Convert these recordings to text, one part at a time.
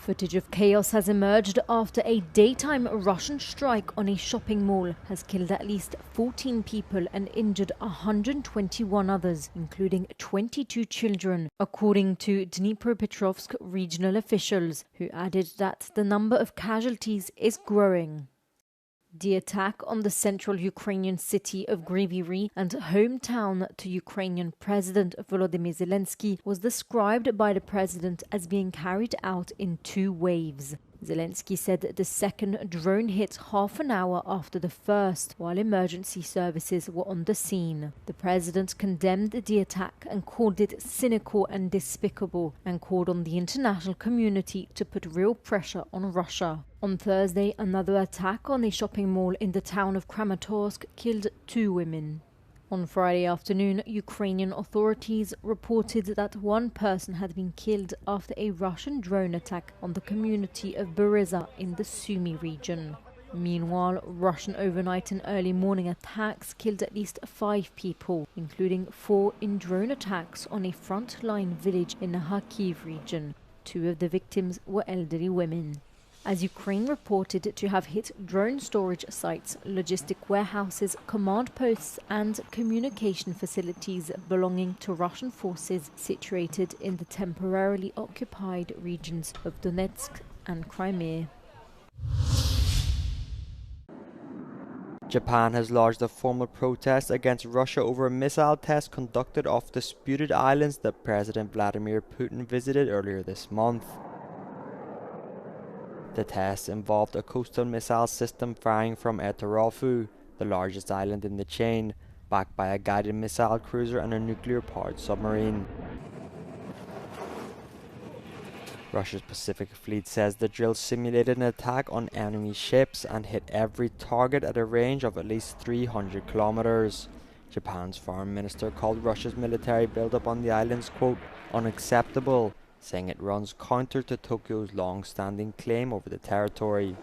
Footage of chaos has emerged after a daytime Russian strike on a shopping mall has killed at least 14 people and injured 121 others, including 22 children, according to Dnipropetrovsk regional officials, who added that the number of casualties is growing. The attack on the central Ukrainian city of Kryvyi and hometown to Ukrainian President Volodymyr Zelensky was described by the president as being carried out in two waves. Zelensky said the second drone hit half an hour after the first, while emergency services were on the scene. The president condemned the attack and called it cynical and despicable, and called on the international community to put real pressure on Russia. On Thursday, another attack on a shopping mall in the town of Kramatorsk killed 2 women. On Friday afternoon, Ukrainian authorities reported that 1 person had been killed after a Russian drone attack on the community of Bereza in the Sumy region. Meanwhile, Russian overnight and early morning attacks killed at least 5 people, including 4 in drone attacks on a frontline village in the Kharkiv region. 2 of the victims were elderly women. As Ukraine reported to have hit drone storage sites, logistic warehouses, command posts and communication facilities belonging to Russian forces situated in the temporarily occupied regions of Donetsk and Crimea. Japan has lodged a formal protest against Russia over a missile test conducted off disputed islands that President Vladimir Putin visited earlier this month. The test involved a coastal missile system firing from Etarafu, the largest island in the chain, backed by a guided missile cruiser and a nuclear-powered submarine. Russia's Pacific Fleet says the drill simulated an attack on enemy ships and hit every target at a range of at least 300 kilometers. Japan's foreign minister called Russia's military buildup on the islands, quote, unacceptable, saying it runs counter to Tokyo's long-standing claim over the territory.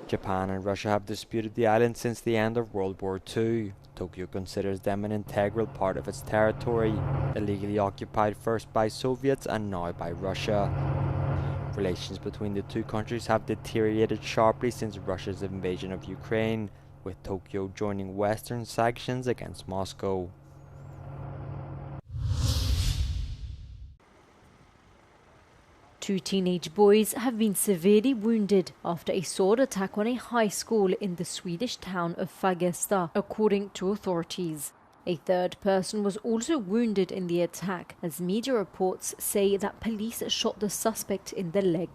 Japan and Russia have disputed the island since the end of World War II. Tokyo considers them an integral part of its territory, illegally occupied first by Soviets and now by Russia. Relations between the two countries have deteriorated sharply since Russia's invasion of Ukraine, with Tokyo joining Western sanctions against Moscow. Two teenage boys have been severely wounded after a sword attack on a high school in the Swedish town of Fagersta, according to authorities. A third person was also wounded in the attack, as media reports say that police shot the suspect in the leg.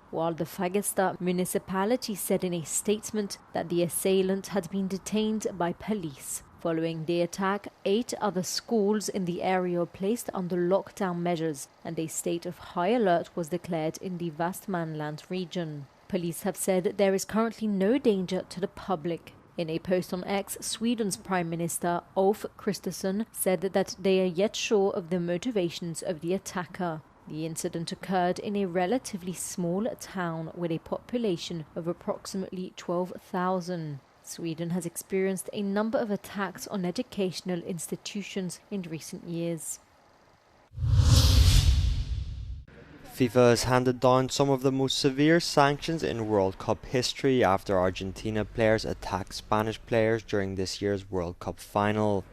While the Fagersta municipality said in a statement that the assailant had been detained by police. Following the attack, 8 other schools in the area were placed under lockdown measures, and a state of high alert was declared in the Västmanland region. Police have said there is currently no danger to the public. In a post on X, Sweden's Prime Minister Ulf Kristersson said that they are yet sure of the motivations of the attacker. The incident occurred in a relatively small town with a population of approximately 12,000. Sweden has experienced a number of attacks on educational institutions in recent years. FIFA has handed down some of the most severe sanctions in World Cup history after Argentina players attacked Spanish players during this year's World Cup final.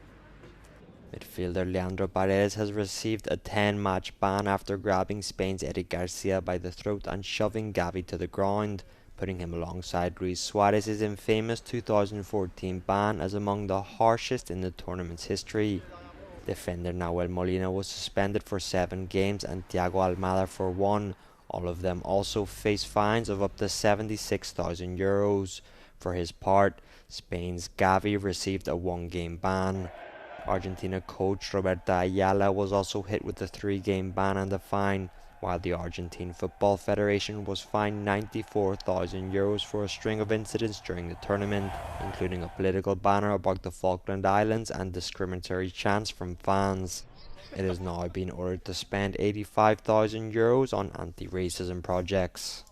Midfielder Leandro Paredes has received a 10-match ban after grabbing Spain's Eric Garcia by the throat and shoving Gavi to the ground, putting him alongside Luis Suarez's infamous 2014 ban as among the harshest in the tournament's history. Defender Nahuel Molina was suspended for 7 games and Thiago Almada for 1. All of them also face fines of up to €76,000. For his part, Spain's Gavi received a 1-game ban. Argentina coach Roberta Ayala was also hit with a 3-game ban and a fine, while the Argentine Football Federation was fined €94,000 for a string of incidents during the tournament, including a political banner about the Falkland Islands and discriminatory chants from fans. It has now been ordered to spend €85,000 on anti-racism projects.